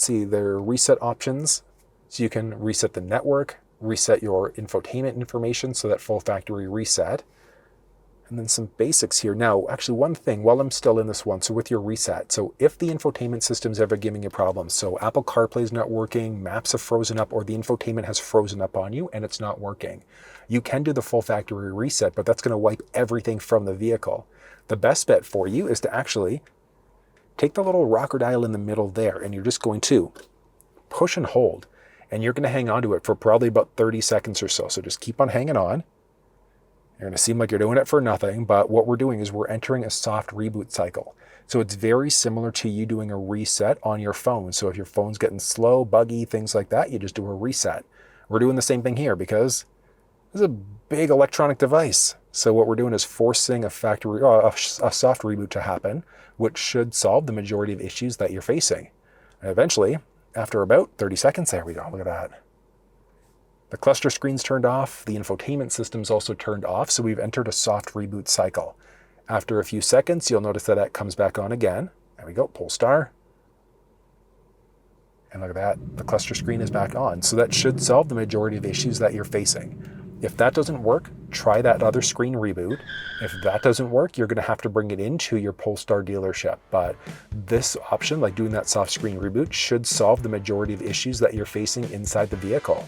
let's see, there are reset options. So you can reset the network, reset your infotainment information, so that full factory reset. And then some basics here. Now, actually one thing while I'm still in this one, so with your reset, so if the infotainment system's ever giving you problems, so Apple CarPlay is not working, maps have frozen up, or the infotainment has frozen up on you and it's not working, you can do the full factory reset, but that's going to wipe everything from the vehicle. The best bet for you is to actually take the little rocker dial in the middle there, and you're just going to push and hold, and you're going to hang on to it for probably about 30 seconds or so. So just keep on hanging on. You're going to seem like you're doing it for nothing, but what we're doing is we're entering a soft reboot cycle. So it's very similar to you doing a reset on your phone. So if your phone's getting slow, buggy, things like that, you just do a reset. We're doing the same thing here because this is a big electronic device. So what we're doing is forcing a soft reboot to happen, which should solve the majority of issues that you're facing. And eventually, after about 30 seconds, there we go, look at that. The cluster screen's turned off, the infotainment system's also turned off, so we've entered a soft reboot cycle. After a few seconds, you'll notice that that comes back on again. There we go, Polestar. And look at that, the cluster screen is back on. So that should solve the majority of issues that you're facing. If that doesn't work, try that other screen reboot. If that doesn't work, you're gonna have to bring it into your Polestar dealership. But this option, like doing that soft screen reboot, should solve the majority of issues that you're facing inside the vehicle.